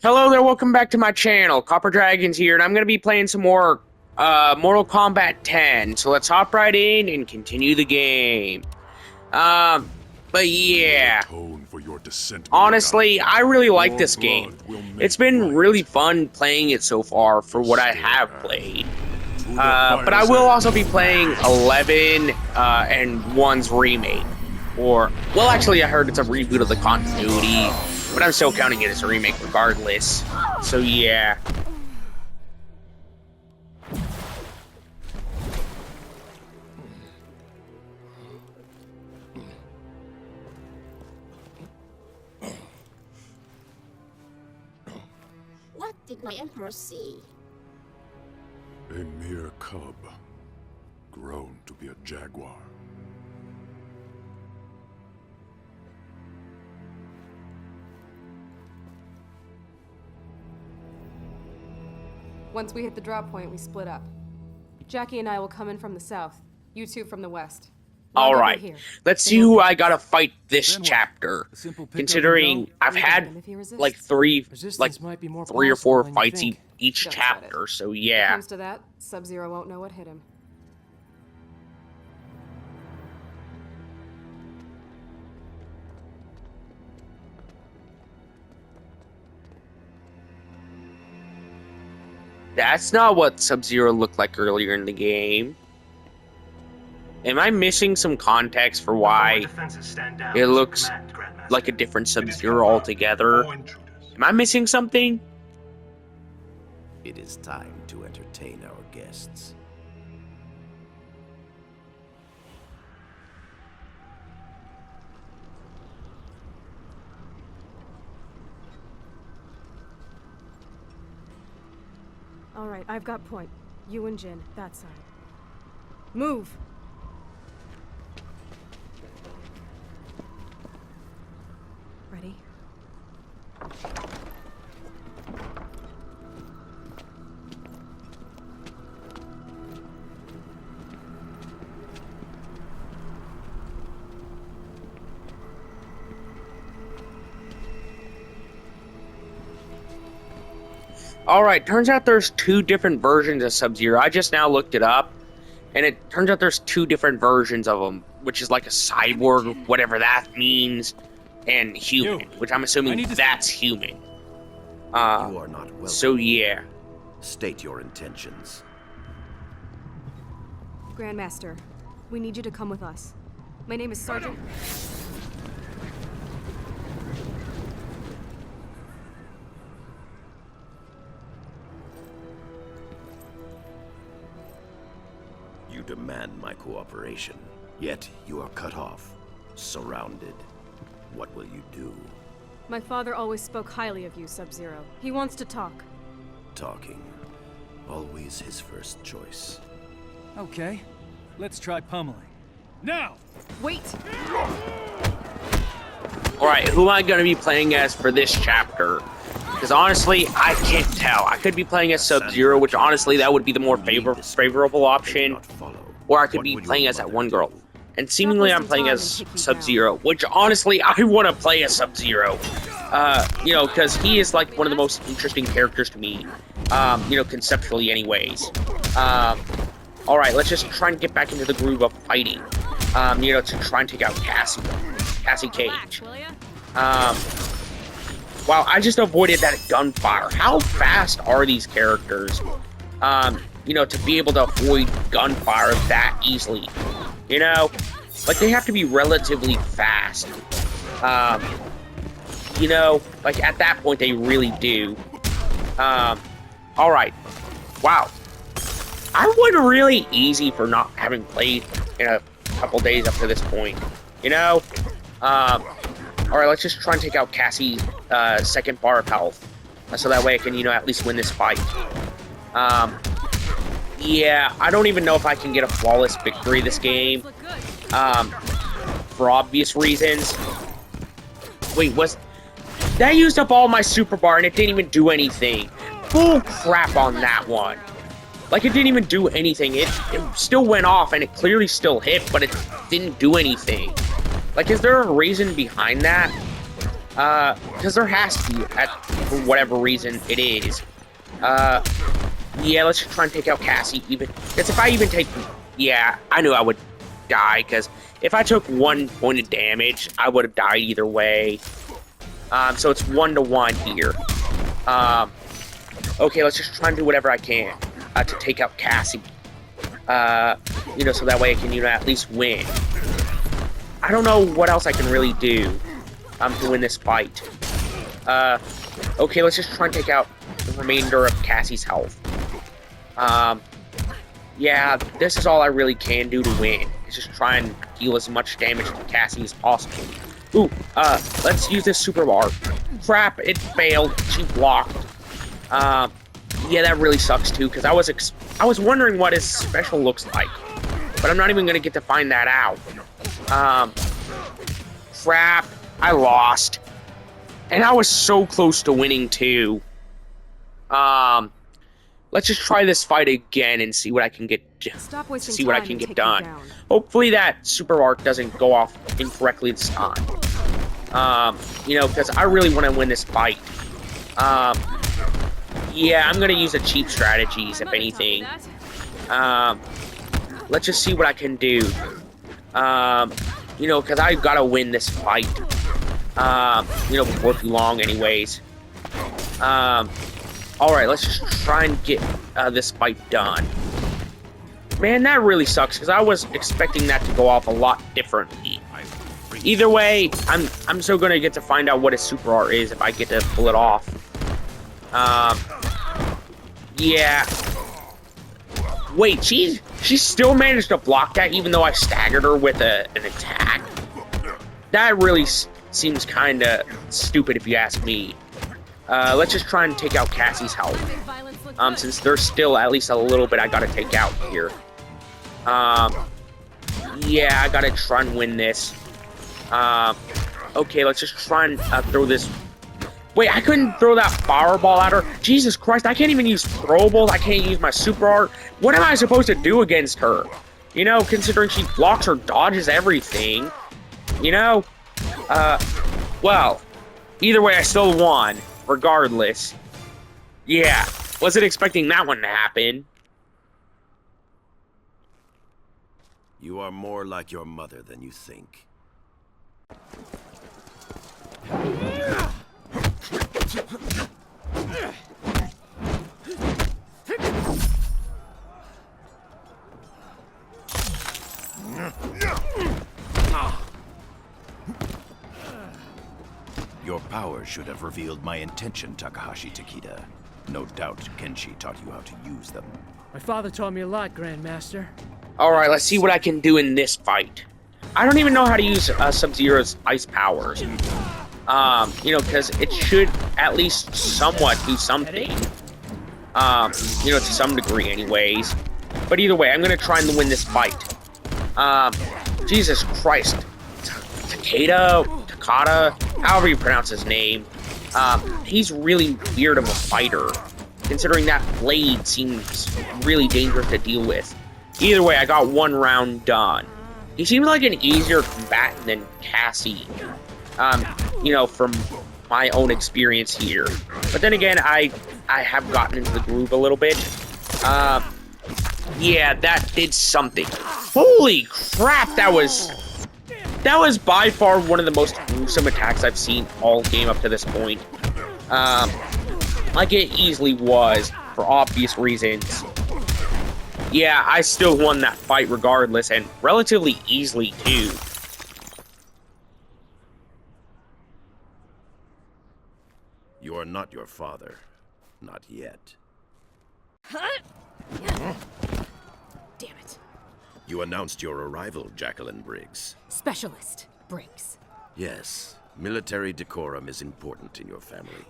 Hello there, welcome back to my channel. Copper Dragons here, and I'm going to be playing some more Mortal Kombat 10. So let's hop right in and continue the game. But yeah. Honestly, I really like this game. It's been really fun playing it so far for what I have played. But I will also be playing 11 and 1's remake. Or, well, actually, I heard it's a reboot of the continuity. But I'm still counting it as a remake regardless. So yeah. What did my emperor see? A mere cub, grown to be a jaguar. Once we hit the drop point, we split up. Jackie and I will come in from the south. You two from the west. Alright, let's see who I gotta fight this chapter. Considering I've had like three or four fights each chapter, so When it yeah. comes to that, Sub-Zero won't know what hit him. That's not what Sub-Zero looked like earlier in the game. Am I missing some context for why it looks like a different Sub-Zero altogether? Am I missing something? It is time to entertain our guests. Alright, I've got point. You and Jin, that side. Move! Ready? Alright, turns out there's two different versions of Sub-Zero. I just now looked it up, and it turns out there's two different versions of him, which is like a cyborg, whatever that means, and human, which I'm assuming that's human. You are not welcome. So yeah. State your intentions. Grandmaster, we need you to come with us. My name is Sergeant... You demand my cooperation, yet you are cut off, surrounded. What will you do? My father always spoke highly of you, Sub-Zero. He wants to talk. Talking. Always his first choice. Okay, let's try pummeling. Now! Wait! Alright, who am I going to be playing as for this chapter? Because honestly, I can't tell. I could be playing as Sub-Zero, which honestly, that would be the more favorable option. Or I could be playing as that one girl. And seemingly I'm playing as Sub-Zero, which honestly, I want to play as Sub-Zero. You know, because he is like one of the most interesting characters to me. You know, conceptually anyways. Alright, let's just try and get back into the groove of fighting. You know, to try and take out Cassie Cage. Wow, I just avoided that gunfire. How fast are these characters? You know, to be able to avoid gunfire that easily. You know? Like, they have to be relatively fast. You know, like, at that point, they really do. Alright. Wow. I went really easy for not having played in a couple days up to this point. You know? Alright, let's just try and take out Cassie's second bar of health. So that way I can, you know, at least win this fight. Yeah, I don't even know if I can get a flawless victory this game. For obvious reasons. Wait, that used up all my super bar and it didn't even do anything. Bull crap on that one. Like, it didn't even do anything. It still went off and it clearly still hit, but it didn't do anything. Like, is there a reason behind that? Because there has to be, for whatever reason it is. Yeah, let's just try and take out Cassie, even. Because if I even take... Yeah, I knew I would die, because if I took 1 point of damage, I would have died either way. So it's 1-to-1 here. Okay, let's just try and do whatever I can to take out Cassie. You know, so that way I can, you know, at least win. I don't know what else I can really do to win this fight. Okay, let's just try and take out the remainder of Cassie's health. Yeah, this is all I really can do to win. Is just try and deal as much damage to Cassie as possible. Ooh, let's use this super bar. Crap, it failed. She blocked. Yeah, that really sucks too, because I was wondering what his special looks like. But I'm not even gonna get to find that out. Crap, I lost. And I was so close to winning too. Let's just try this fight again and see what I can get. Stop wasting See what I time can and get take done. me down. Hopefully that super arc doesn't go off incorrectly this time. You know, because I really want to win this fight. Yeah, I'm gonna use the cheap strategies if anything. Let's just see what I can do. You know, because I gotta win this fight. You know, before too long, anyways. Alright, let's just try and get this fight done. Man, that really sucks, because I was expecting that to go off a lot differently. Either way, I'm still gonna get to find out what a super art is if I get to pull it off. Yeah. Wait, she still managed to block that even though I staggered her with an attack? That really seems kinda stupid if you ask me. Let's just try and take out Cassie's health. Since there's still at least a little bit I gotta take out here. Yeah, I gotta try and win this. Okay, let's just try and throw this. Wait, I couldn't throw that fireball at her? Jesus Christ, I can't even use throwables. I can't use my super art. What am I supposed to do against her? You know, considering she blocks or dodges everything. You know? Well, either way, I still won. Regardless. Yeah, wasn't expecting that one to happen. You are more like your mother than you think. Your power should have revealed my intention, Takahashi Takeda. No doubt Kenshi taught you how to use them. My father taught me a lot, Grandmaster. Alright, let's see what I can do in this fight. I don't even know how to use Sub-Zero's ice powers. You know, because it should at least somewhat do something. You know, to some degree anyways. But either way, I'm gonna try and win this fight. Jesus Christ. Takeda, however you pronounce his name. He's really weird of a fighter, considering that blade seems really dangerous to deal with. Either way, I got 1 round done. He seems like an easier combatant than Cassie, you know, from my own experience here. But then again, I have gotten into the groove a little bit. Yeah, that did something. Holy crap, that was by far one of the most gruesome attacks I've seen all game up to this point. Like it easily was, for obvious reasons. Yeah, I still won that fight regardless, and relatively easily too. You are not your father. Not yet. Damn it. You announced your arrival, Jacqueline Briggs. Specialist, Briggs. Yes, military decorum is important in your family.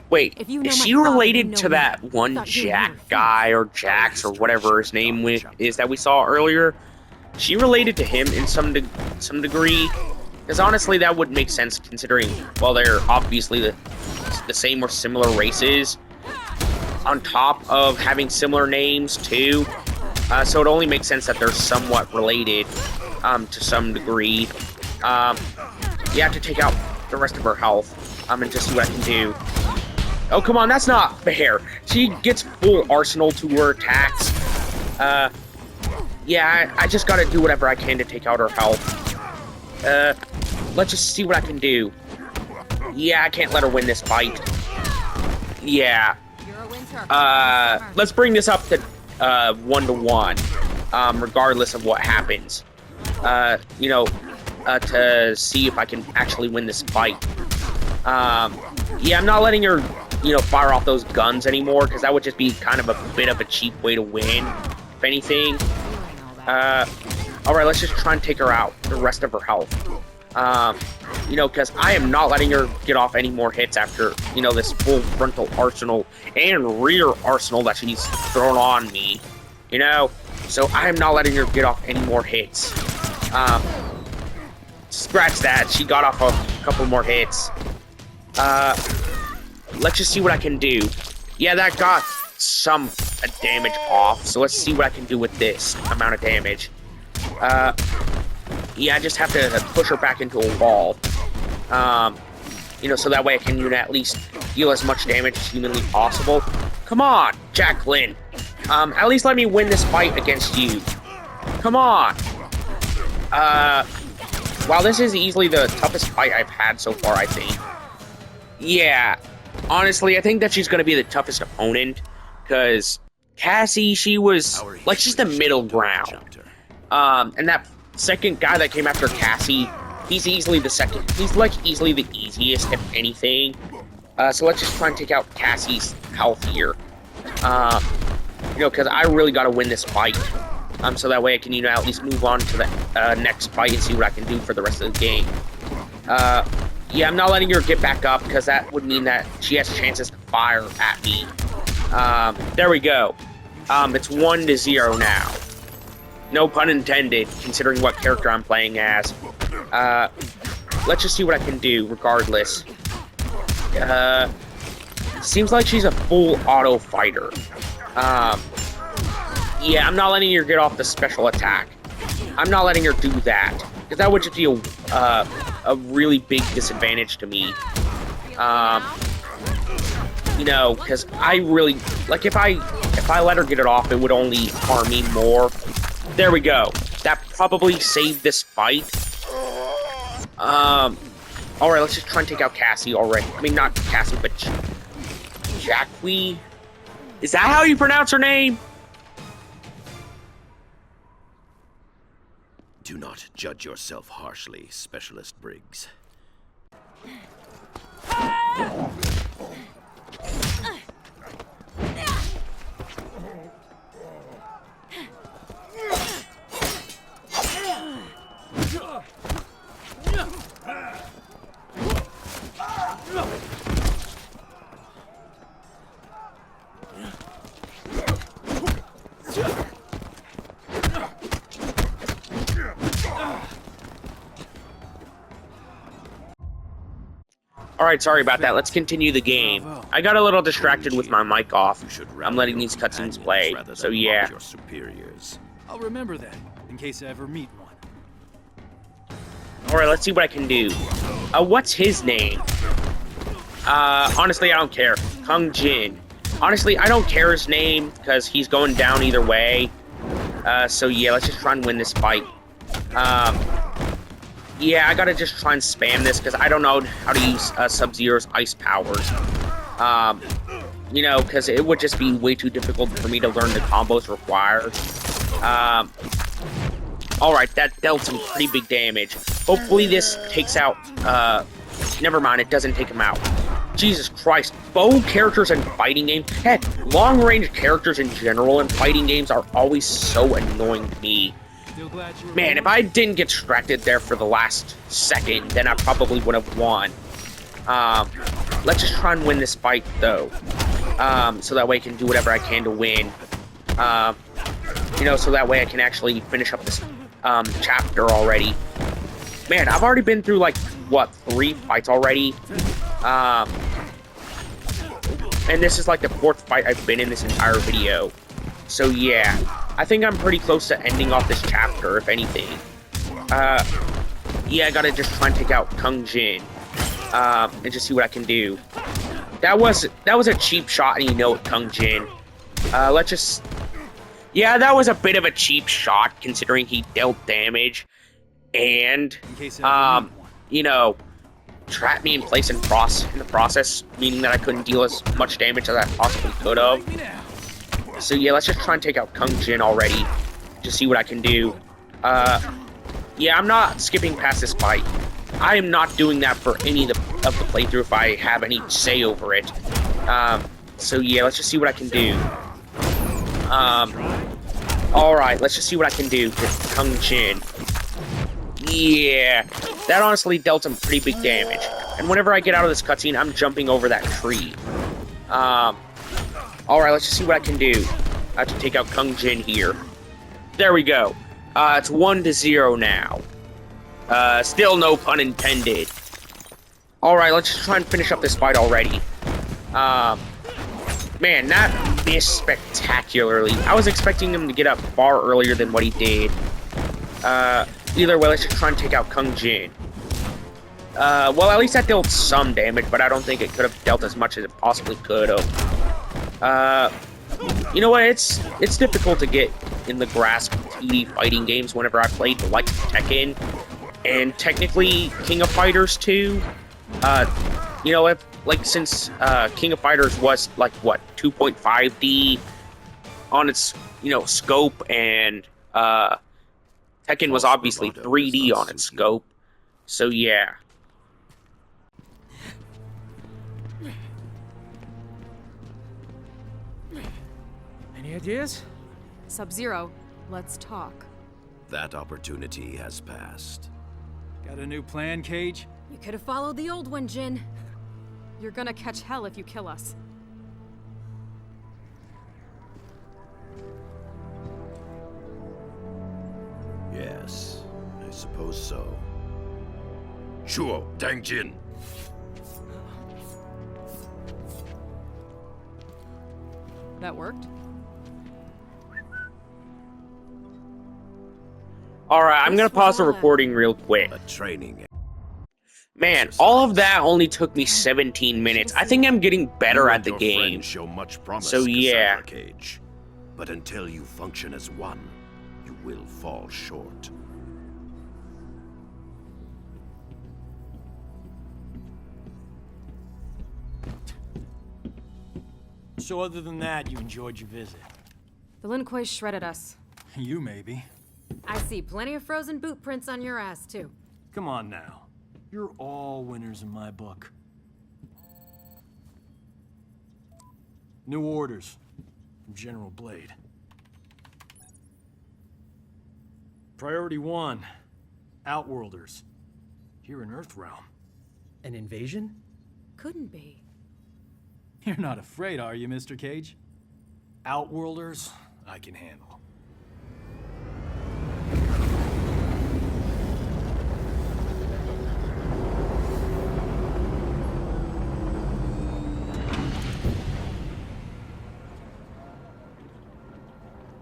Wait, If you know is my she father, related you know to me. that one Thought you were Jack here. guy, or Jax, or whatever his name is that we saw earlier? She related to him in some degree? Because honestly, that would make sense considering, well, they're obviously the same or similar races. On top of having similar names, too. So it only makes sense that they're somewhat related. to some degree. You have to take out the rest of her health, and just see what I can do. Oh, come on, that's not fair. She gets full arsenal to her attacks. Yeah, I just gotta do whatever I can to take out her health. Let's just see what I can do. Yeah, I can't let her win this fight. Yeah. Let's bring this up to 1-to-1, regardless of what happens. You know, to see if I can actually win this fight. Yeah, I'm not letting her, you know, fire off those guns anymore, because that would just be kind of a bit of a cheap way to win, if anything. Alright, let's just try and take her out, the rest of her health. You know, because I am not letting her get off any more hits after, you know, this full frontal arsenal and rear arsenal that she's thrown on me, you know? So I am not letting her get off any more hits. Scratch that, she got off a couple more hits. Let's just see what I can do. Yeah, that got some damage off, so let's see what I can do with this amount of damage. Yeah, I just have to push her back into a wall. You know, so that way I can, you know, at least deal as much damage as humanly possible. Come on, Jacqueline. At least let me win this fight against you. Come on. Wow, this is easily the toughest fight I've had so far, I think. Yeah, honestly, I think that she's going to be the toughest opponent, because Cassie, she was, like, she's the middle ground. And that second guy that came after Cassie, he's easily the second, he's, like, easily the easiest, if anything. So let's just try and take out Cassie's health here. You know, because I really got to win this fight. So that way I can, you know, at least move on to the next fight and see what I can do for the rest of the game. Yeah, I'm not letting her get back up, because that would mean that she has chances to fire at me. There we go. It's 1-0 now. No pun intended, considering what character I'm playing as. Let's just see what I can do, regardless. Seems like she's a full auto fighter. Yeah, I'm not letting her get off the special attack. I'm not letting her do that, because that would just be a really big disadvantage to me. You know, because I really, like, if I let her get it off, it would only harm me more. There we go. That probably saved this fight. Alright, let's just try and take out Cassie already. I mean, not Cassie, but Jacqui? Is that how you pronounce her name? Do not judge yourself harshly, Specialist Briggs. Alright, sorry about that. Let's continue the game. I got a little distracted with my mic off. I'm letting these cutscenes play, so yeah. Your superiors. I'll remember that, in case I ever meet one. Alright, let's see what I can do. What's his name? Honestly, I don't care. Kung Jin. Honestly, I don't care his name, because he's going down either way. So yeah, let's just try and win this fight. Yeah, I gotta just try and spam this, because I don't know how to use Sub-Zero's ice powers. You know, because it would just be way too difficult for me to learn the combos required. Alright, that dealt some pretty big damage. Hopefully this takes out, never mind, it doesn't take him out. Jesus Christ, bow characters in fighting games, heck, long-range characters in general in fighting games are always so annoying to me. Man, if I didn't get distracted there for the last second, then I probably would have won. Let's just try and win this fight, though. So that way I can do whatever I can to win. You know, so that way I can actually finish up this chapter already. Man, I've already been through, like, what, 3 fights already? And this is, like, the 4th fight I've been in this entire video. So, yeah. I think I'm pretty close to ending off this chapter, if anything. Yeah, I gotta just try and take out Kung Jin. And just see what I can do. That was a cheap shot, and you know it, Kung Jin. Let's just... Yeah, that was a bit of a cheap shot, considering he dealt damage. And, you know, trapped me in place in the process, meaning that I couldn't deal as much damage as I possibly could have. So yeah, let's just try and take out Kung Jin already, just see what I can do. Yeah, I'm not skipping past this fight. I am not doing that for any of the playthrough if I have any say over it. So yeah, let's just see what I can do. Alright, let's just see what I can do with Kung Jin. Yeah, that honestly dealt some pretty big damage. And whenever I get out of this cutscene, I'm jumping over that tree. Alright, let's just see what I can do. I have to take out Kung Jin here. There we go. It's 1-0 now. Still no pun intended. Alright, let's just try and finish up this fight already. Man, that missed spectacularly. I was expecting him to get up far earlier than what he did. Either way, let's just try and take out Kung Jin. Well, at least that dealt some damage, but I don't think it could have dealt as much as it possibly could have. You know what, it's difficult to get in the grasp of 2D fighting games whenever I played the likes of Tekken, and technically King of Fighters 2. You know, since King of Fighters was, like, what, 2.5D on its, you know, scope, and, Tekken was obviously 3D on its scope, so yeah. Any ideas? Sub-Zero, let's talk. That opportunity has passed. Got a new plan, Cage? You could have followed the old one, Jin. You're gonna catch hell if you kill us. Yes, I suppose so. Shuo, Dang Jin. That worked? Alright, I'm gonna pause the recording real quick. A training. Man, all of that only took me 17 minutes. I think I'm getting better at the game. Show much promise, So yeah. Cage. But until you function as one, you will fall short. So other than that, you enjoyed your visit? The Lin Kuei shredded us. You maybe. I see plenty of frozen boot prints on your ass, too. Come on now. You're all winners in my book. New orders from General Blade. Priority 1, Outworlders. Here in Earthrealm. An invasion? Couldn't be. You're not afraid, are you, Mr. Cage? Outworlders, I can handle.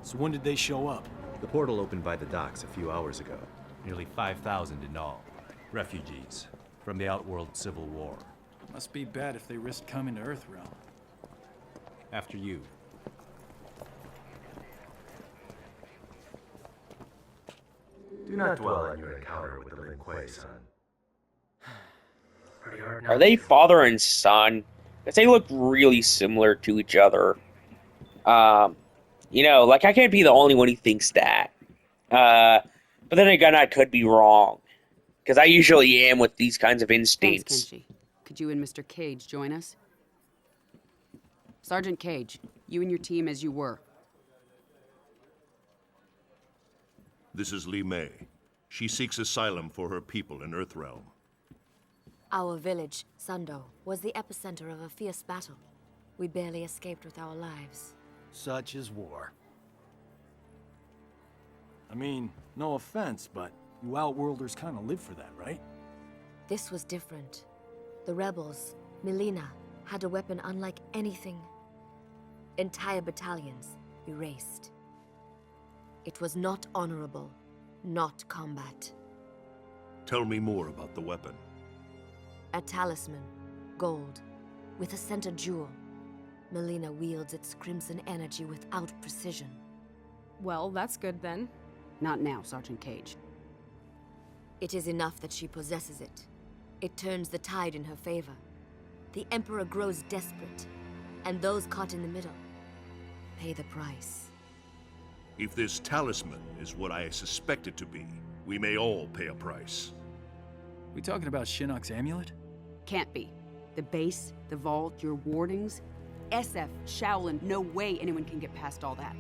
So when did they show up? The portal opened by the docks a few hours ago. Nearly 5,000 in all. Refugees from the Outworld Civil War. Must be bad if they risked coming to Earthrealm. After you. Do not dwell on your encounter with the Lin Kuei, son. Are they father and son? Because they look really similar to each other. You know, like, I can't be the only one who thinks that. But then again, I could be wrong. Because I usually am with these kinds of instincts. Thanks, Kenshi. Could you and Mr. Cage join us? Sergeant Cage, you and your team as you were. This is Li Mei. She seeks asylum for her people in Earthrealm. Our village, Sundo, was the epicenter of a fierce battle. We barely escaped with our lives. Such is war. I mean, no offense, but you Outworlders kind of live for that, right? This was different. The rebels, Melina, had a weapon unlike anything. Entire battalions erased. It was not honorable, not combat. Tell me more about the weapon. A talisman, gold, with a center jewel. Melina wields its crimson energy without precision. Well, that's good then. Not now, Sergeant Cage. It is enough that she possesses it. It turns the tide in her favor. The Emperor grows desperate, and those caught in the middle pay the price. If this talisman is what I suspect it to be, we may all pay a price. We talking about Shinnok's amulet? Can't be. The base, the vault, your wardings. SF, Shaolin, no way anyone can get past all that.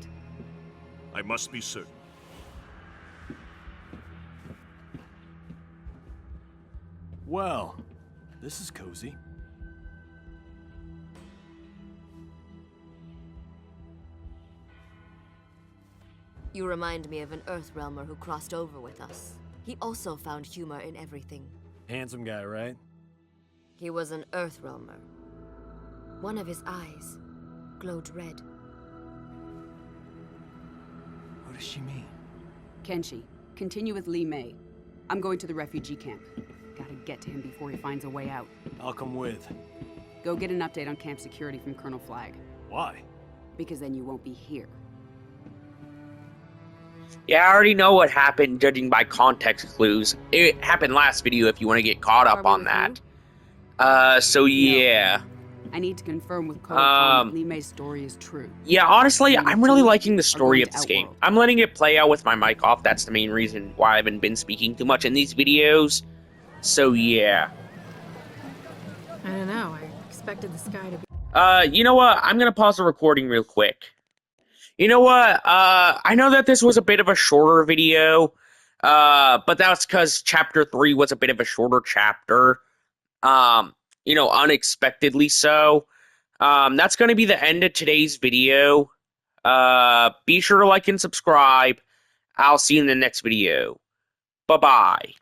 I must be certain. Well, this is cozy. You remind me of an Earthrealmer who crossed over with us. He also found humor in everything. Handsome guy, right? He was an Earthrealmer. One of his eyes glowed red. What does she mean? Kenshi, continue with Li Mei. I'm going to the refugee camp. Gotta get to him before he finds a way out. I'll come with. Go get an update on camp security from Colonel Flagg. Why? Because then you won't be here. Yeah, I already know what happened, judging by context clues. It happened last video if you want to get caught up on that. So yeah. I need to confirm with Code that Li Mei's story is true. Yeah, honestly, I'm really liking the story of this game. I'm letting it play out with my mic off. That's the main reason why I haven't been speaking too much in these videos. So yeah. I don't know. I expected the sky to be... You know what? I'm gonna pause the recording real quick. You know what? I know that this was a bit of a shorter video, but that's because Chapter 3 was a bit of a shorter chapter. You know, unexpectedly so. That's going to be the end of today's video. Be sure to like and subscribe. I'll see you in the next video. Bye-bye.